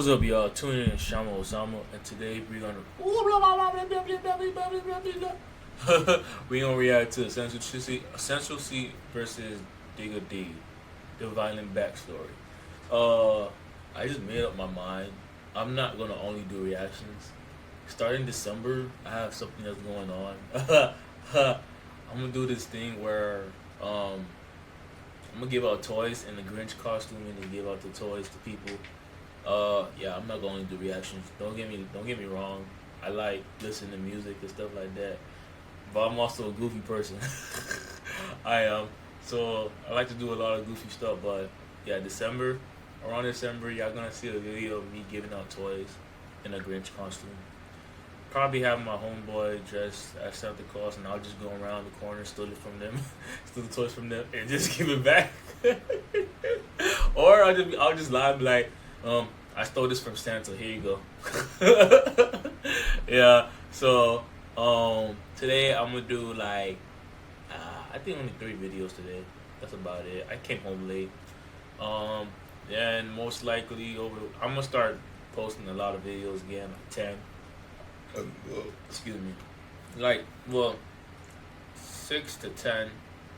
What's up, y'all? Tuning in Shama Osama, and today we're gonna react to Central C versus Digga D, the violent backstory. I just made up my mind. I'm not gonna only do reactions. Starting December, I have something that's going on. I'm gonna do this thing where I'm gonna give out toys in the Grinch costume and then give out the toys to people. Yeah, I'm not going to do reactions. Don't get me wrong. I like listening to music and stuff like that, but I'm also a goofy person. I am. So I like to do a lot of goofy stuff. But yeah, around December, y'all gonna see a video of me giving out toys in a Grinch costume. Probably have my homeboy dressed as Santa Claus, and I'll just go around the corner, steal it from them, steal the toys from them, and just give it back. Or I'll just lie and be like, I stole this from Santa. Here you go. Yeah. So today I'm gonna do like I think only 3 videos today. That's about it. I came home late. And most likely I'm gonna start posting a lot of videos again, like 10. Excuse me. Like 6 to 10,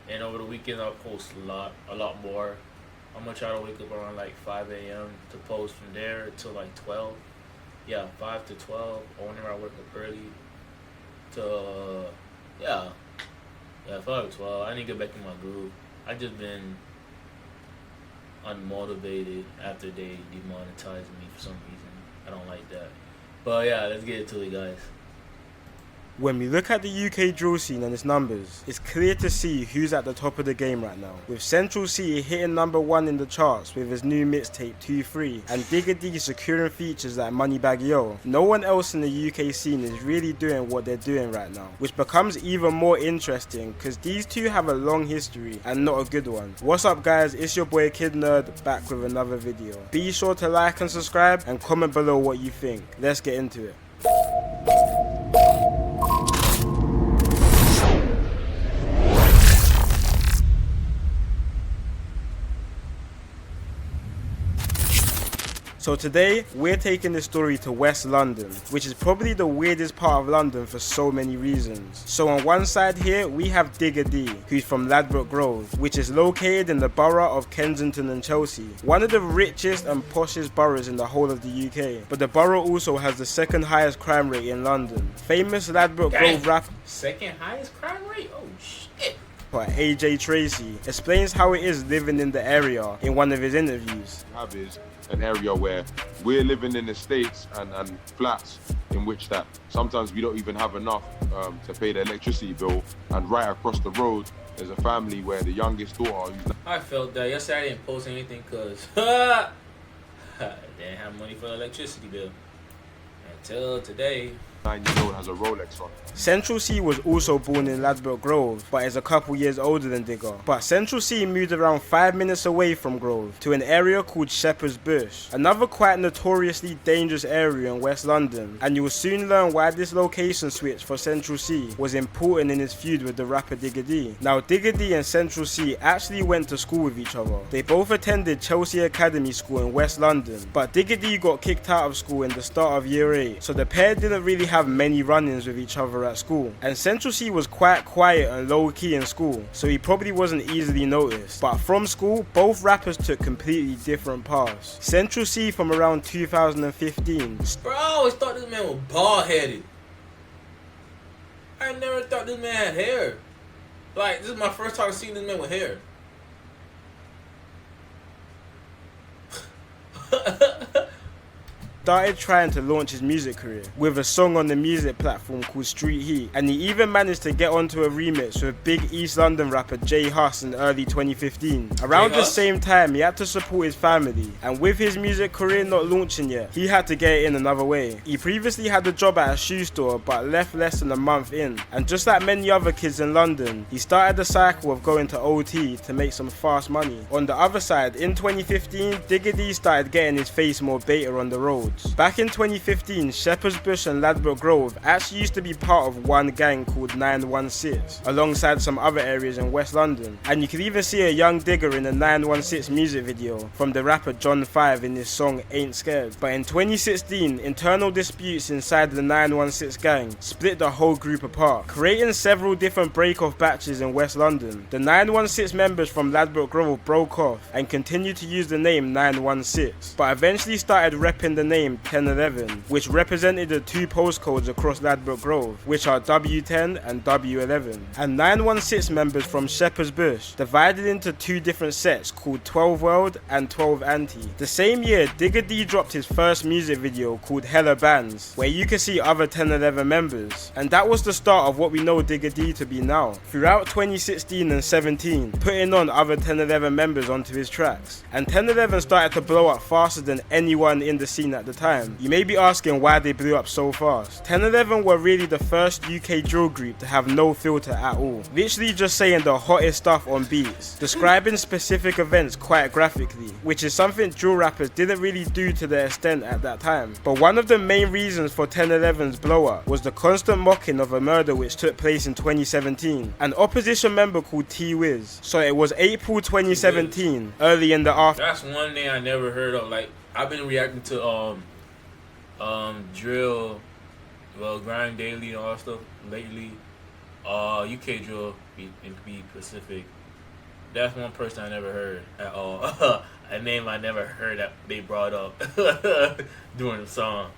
and over the weekend I'll post a lot more. I'm gonna try to wake up around like 5 a.m. to post from there till like 12. Yeah, 5 to 12. Or whenever I wake up early. To yeah, 5 to 12. I need to get back in my groove. I just been unmotivated after they demonetized me for some reason. I don't like that. But yeah, let's get into it, guys. When we look at the UK drill scene and its numbers, it's clear to see who's at the top of the game right now. With Central C hitting #1 in the charts with his new mixtape 2-3, and Digga D securing features like Moneybagg Yo, no one else in the UK scene is really doing what they're doing right now, which becomes even more interesting because these two have a long history and not a good one. What's up, guys? It's your boy Kid Nerd back with another video. Be sure to like and subscribe and comment below what you think. Let's get into it. So today, we're taking this story to West London, which is probably the weirdest part of London for so many reasons. So on one side here, we have Digga D, who's from Ladbroke Grove, which is located in the borough of Kensington and Chelsea, one of the richest and poshest boroughs in the whole of the UK. But the borough also has the 2nd highest crime rate in London. Famous Ladbroke Grove rapper, 2nd highest crime rate? Oh shit. AJ Tracy explains how it is living in the area in one of his interviews. Is an area where we're living in estates and flats in which that sometimes we don't even have enough to pay the electricity bill, and right across the road there's a family where the youngest daughter I felt that yesterday I didn't post anything because I didn't have money for the electricity bill until today. 9-year-old has a Rolex on. Central C was also born in Ladbroke Grove, but is a couple years older than Digga. But Central C moved around 5 minutes away from Grove to an area called Shepherd's Bush, another quite notoriously dangerous area in West London, and you will soon learn why this location switch for Central C was important in his feud with the rapper Digga D. Now Digga D and Central C actually went to school with each other. They both attended Chelsea Academy School in West London, but Digga D got kicked out of school in the start of year 8, so the pair didn't really have many run-ins with each other at school, and Central C was quite quiet and low-key in school, so he probably wasn't easily noticed. But from school, both rappers took completely different paths. Central C from around 2015. Bro, I always thought this man was bald-headed. I never thought this man had hair. Like, this is my first time seeing this man with hair. Started trying to launch his music career with a song on the music platform called Street Heat, and he even managed to get onto a remix with big East London rapper J Hus in early 2015. Around the same time, he had to support his family, and with his music career not launching yet, he had to get it in another way. He previously had a job at a shoe store but left less than a month in, and just like many other kids in London, he started the cycle of going to OT to make some fast money. On the other side, in 2015, Digga D started getting his face more beta on the road, codes. Back in 2015, Shepherd's Bush and Ladbroke Grove actually used to be part of one gang called 916, alongside some other areas in West London. And you can even see a young Digga in the 916 music video from the rapper John 5 in his song Ain't Scared. But in 2016, internal disputes inside the 916 gang split the whole group apart, creating several different break-off batches in West London. The 916 members from Ladbroke Grove broke off and continued to use the name 916, but eventually started repping the name 1011, which represented the two postcodes across Ladbroke Grove, which are W10 and W11. And 916 members from Shepherd's Bush divided into two different sets called 12 World and 12 Anti. The same year, Digga D dropped his first music video called Hella Bands, where you can see other 1011 members, and that was the start of what we know Digga D to be now. Throughout 2016 and 17, putting on other 1011 members onto his tracks, and 1011 started to blow up faster than anyone in the scene at the time. You may be asking why they blew up so fast. 1011 were really the first UK drill group to have no filter at all, literally just saying the hottest stuff on beats, describing specific events quite graphically, which is something drill rappers didn't really do to the extent at that time. But one of the main reasons for 1011's blow up was the constant mocking of a murder which took place in 2017, an opposition member called T-Wiz. So it was April 2017, early in the afternoon. That's one thing I never heard of. Like, I've been reacting to drill, well, grind daily and all that stuff lately. UK drill, be Pacific. That's one person I never heard at all. A name I never heard that they brought up during the song.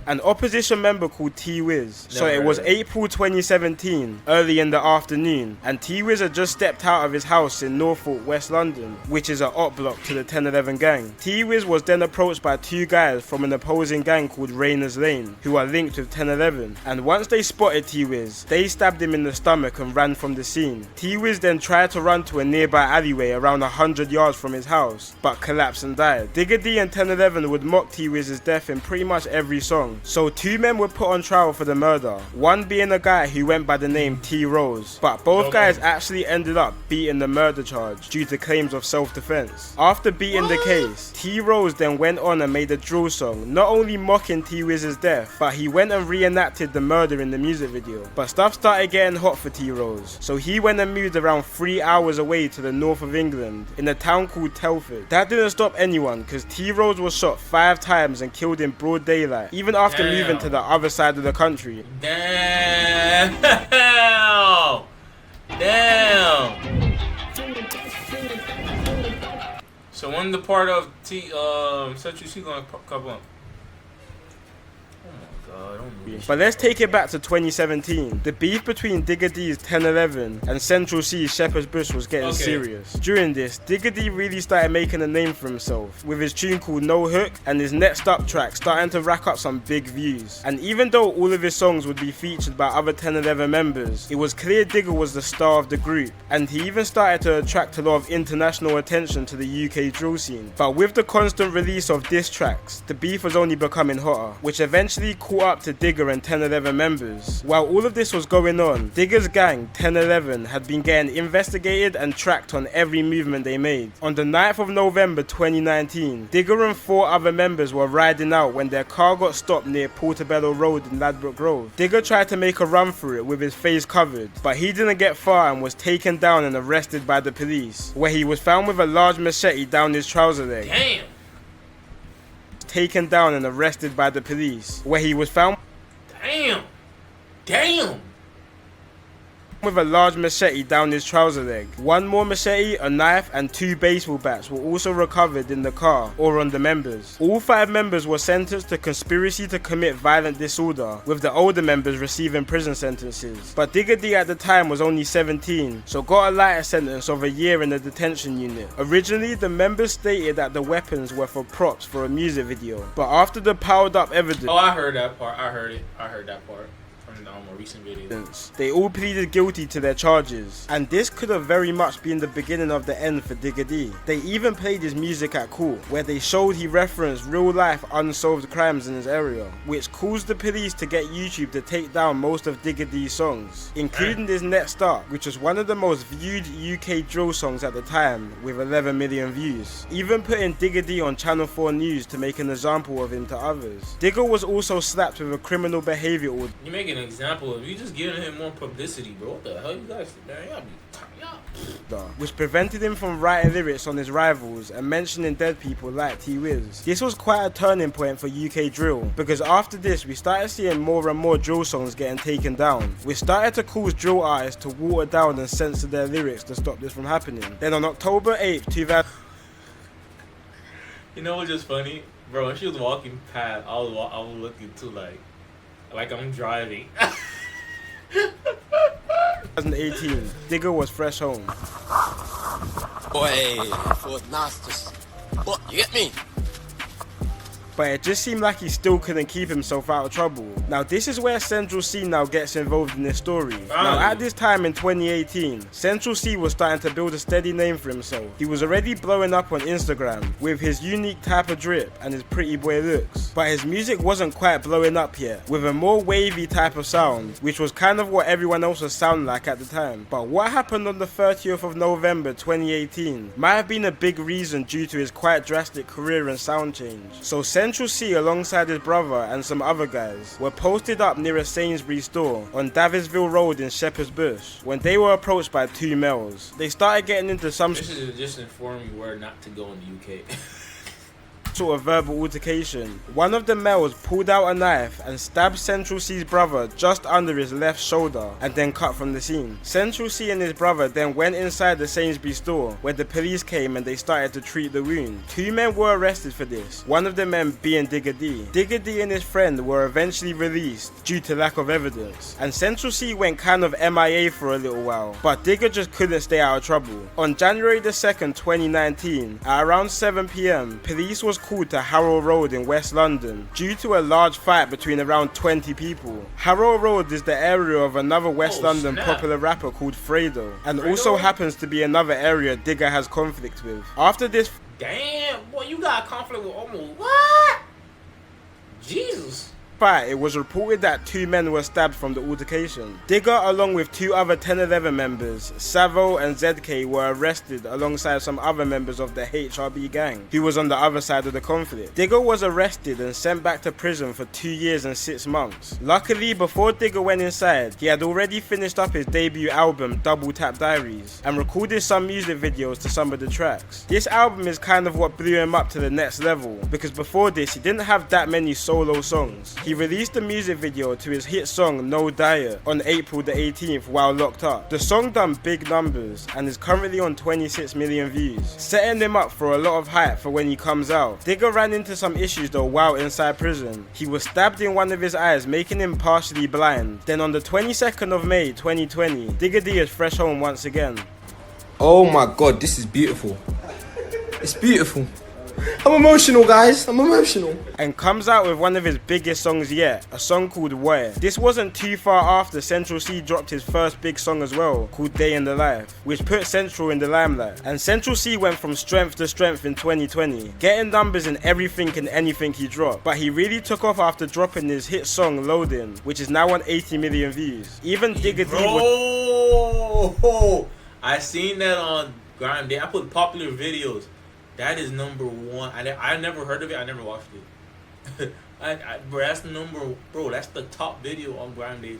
An opposition member called T-Wiz. So it was April 2017, early in the afternoon, and T-Wiz had just stepped out of his house in Norfolk, West London, which is an op block to the 1011 gang. T-Wiz was then approached by two guys from an opposing gang called Rayners Lane, who are linked with 1011, and once they spotted T-Wiz, they stabbed him in the stomach and ran from the scene. T-Wiz then tried to run to a nearby alleyway around 100 yards from his house, but collapsed and died. Digga D and 1011 would mock T-Wiz's death in pretty much every song. So two men were put on trial for the murder, one being a guy who went by the name T Rose, but both guys actually ended up beating the murder charge due to claims of self-defense. After beating the case, T Rose then went on and made a drill song, not only mocking T-Wiz's death, but he went and reenacted the murder in the music video. But stuff started getting hot for T Rose, so he went and moved around 3 hours away to the north of England in a town called Telford. That didn't stop anyone, because T Rose was shot 5 times and killed in broad daylight, even after moving to the other side of the country. Damn! So when the part of Central C gonna come up? But let's take it back to 2017. The beef between Digga D's 1011 and Central C's Shepherd's Bush was getting serious. During this, Digga D really started making a name for himself, with his tune called No Hook and his Next Up track starting to rack up some big views. And even though all of his songs would be featured by other 1011 members, it was clear Digga was the star of the group, and he even started to attract a lot of international attention to the UK drill scene. But with the constant release of diss tracks, the beef was only becoming hotter, which eventually caught up to Digga and 1011 members. While all of this was going on, Digga's gang, 1011, had been getting investigated and tracked on every movement they made. On the 9th of November 2019, Digga and 4 other members were riding out when their car got stopped near Portobello Road in Ladbroke Grove. Digga tried to make a run for it with his face covered, but he didn't get far and was taken down and arrested by the police, where he was found with a large machete down his trouser leg. Damn! Taken down and arrested by the police, where he was found with a large machete down his trouser leg. One more machete, a knife, and 2 baseball bats were also recovered in the car or on the members. All 5 members were sentenced to conspiracy to commit violent disorder, with the older members receiving prison sentences. But Digga D at the time was only 17, so got a lighter sentence of a year in the detention unit. Originally, the members stated that the weapons were for props for a music video, but after the piled up evidence... Oh, I heard that part. I heard that part. from a recent video. They all pleaded guilty to their charges, and this could have very much been the beginning of the end for Digga D. They even played his music at court, where they showed he referenced real-life unsolved crimes in his area, which caused the police to get YouTube to take down most of Digga D's songs, including his Next Up, which was one of the most viewed UK drill songs at the time, with 11 million views, even putting Digga D on Channel 4 News to make an example of him to others. Digga was also slapped with a criminal behaviour order. You make an example of you just giving him more publicity, bro. What the hell you guys, man? Y'all which prevented him from writing lyrics on his rivals and mentioning dead people like T-Wiz. This was quite a turning point for UK drill, because after this we started seeing more and more drill songs getting taken down, which started to cause drill artists to water down and censor their lyrics to stop this from happening. Then on October 8th, 2000... You know what's just funny? Bro, when she was walking past, I was looking too like I'm driving. 2018, Digga was fresh home. Boy, for nasty. But you get me? But it just seemed like he still couldn't keep himself out of trouble. Now this is where Central C now gets involved in this story. Now at this time in 2018, Central C was starting to build a steady name for himself. He was already blowing up on Instagram with his unique type of drip and his pretty boy looks. But his music wasn't quite blowing up yet, with a more wavy type of sound, which was kind of what everyone else was sounding like at the time. But what happened on the 30th of November 2018 might have been a big reason due to his quite drastic career and sound change. So Central C alongside his brother and some other guys were posted up near a Sainsbury's store on Davisville Road in Shepherd's Bush when they were approached by two males. They started getting into some This is just informing you where not to go in the UK. sort of verbal altercation. One of the males pulled out a knife and stabbed Central C's brother just under his left shoulder and then cut from the scene. Central C and his brother then went inside the Sainsbury's store where the police came and they started to treat the wound. Two men were arrested for this, one of the men being Digga D. Digga D and his friend were eventually released due to lack of evidence, and Central C went kind of MIA for a little while, but Digga just couldn't stay out of trouble. On January the 2nd, 2019, at around 7 PM, police was called to Harrow Road in West London due to a large fight between around 20 people. Harrow Road is the area of another West London popular rapper called Fredo, and also happens to be another area Digga has conflict with. After this... Damn, boy, you got a conflict with almost what? Jesus. Fight, it was reported that two men were stabbed from the altercation. Digga, along with two other 1011 members, Savo and ZK, were arrested alongside some other members of the HRB gang, who was on the other side of the conflict. Digga was arrested and sent back to prison for 2 years and 6 months. Luckily, before Digga went inside, he had already finished up his debut album, Double Tap Diaries, and recorded some music videos to some of the tracks. This album is kind of what blew him up to the next level, because before this, he didn't have that many solo songs. He released a music video to his hit song No Diet on April the 18th while locked up. The song done big numbers and is currently on 26 million views, setting him up for a lot of hype for when he comes out. Digga ran into some issues though while inside prison. He was stabbed in one of his eyes, making him partially blind. Then on the 22nd of May 2020, Digga D is fresh home once again. Oh my god, this is beautiful. It's beautiful. I'm emotional, guys. I'm emotional. And comes out with one of his biggest songs yet, a song called Where. This wasn't too far after Central C dropped his first big song as well, called Day in the Life, which put Central in the limelight. And Central C went from strength to strength in 2020, getting numbers in everything and anything he dropped. But he really took off after dropping his hit song Loading, which is now on 80 million views. Even Digga D I seen that on Grime Day. I put popular videos. That is #1. I never heard of it. I never watched it. Bro, that's that's the top video on Grime Daily.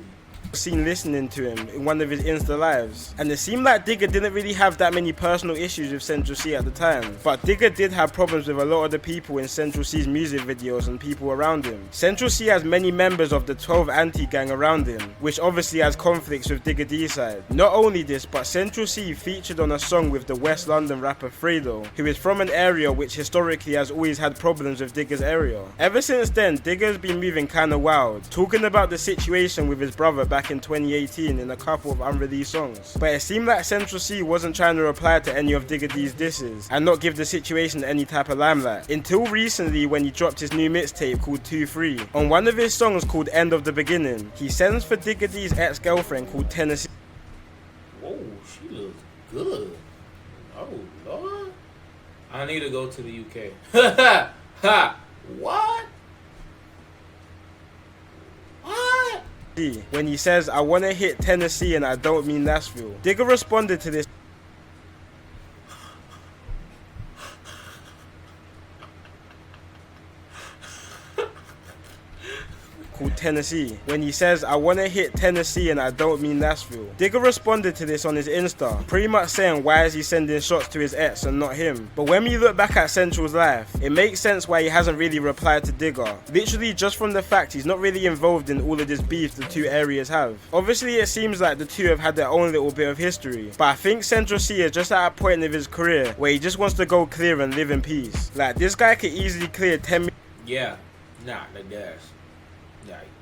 seen listening to him in one of his Insta lives, and it seemed like Digga didn't really have that many personal issues with Central C at the time, but Digga did have problems with a lot of the people in Central C's music videos and people around him. Central C has many members of the 12 anti-gang around him, which obviously has conflicts with Digga D's side. Not only this, but Central C featured on a song with the West London rapper Fredo, who is from an area which historically has always had problems with Digga's area. Ever since then, Digga's been moving kinda wild, talking about the situation with his brother back in 2018 in a couple of unreleased songs. But it seemed like Central C wasn't trying to reply to any of Digga D's disses and not give the situation any type of limelight. Until recently when he dropped his new mixtape called 2-3. On one of his songs called End of the Beginning, he sends for Digga D's ex-girlfriend called Tennessee. Whoa, she looks good. Oh, Lord. I need to go to the UK. Ha! What? What? When he says, I wanna hit Tennessee and I don't mean Nashville. Digga responded to this called Tennessee. When he says, I wanna hit Tennessee and I don't mean Nashville. Digga responded to this on his Insta, pretty much saying why is he sending shots to his ex and not him. But when we look back at Central's life, it makes sense why he hasn't really replied to Digga. Literally just from the fact he's not really involved in all of this beef the two areas have. Obviously it seems like the two have had their own little bit of history, but I think Central C is just at a point of his career where he just wants to go clear and live in peace. Like this guy could easily clear 10 Yeah. Nah, that's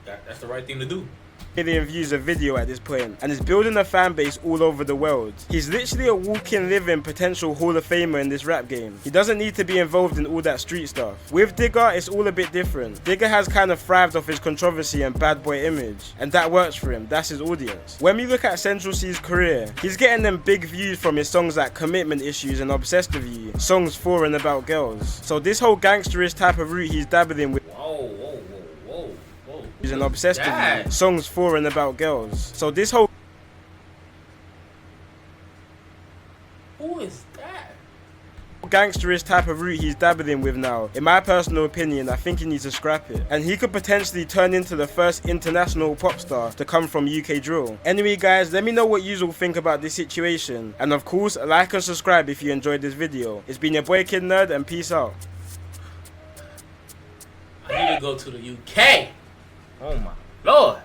that's the right thing to do. million views a video at this point and is building a fan base all over the world. He's literally a walking, living potential Hall of Famer in this rap game. He doesn't need to be involved in all that street stuff. With Digga, it's all a bit different. Digga has kind of thrived off his controversy and bad boy image, and that works for him. That's his audience. When we look at Central C's career, he's getting them big views from his songs like Commitment Issues and Obsessed with You, songs for and about girls. So this whole gangsterish type of route he's dabbling with is an Obsessed with You, songs for and about girls. So this whole Who is that? gangsterish type of route he's dabbling with now, in my personal opinion, I think he needs to scrap it. And he could potentially turn into the first international pop star to come from UK drill. Anyway guys, let me know what you all think about this situation. And of course, like and subscribe if you enjoyed this video. It's been your boy Kid Nerd and peace out. I need to go to the UK. Oh my Lord.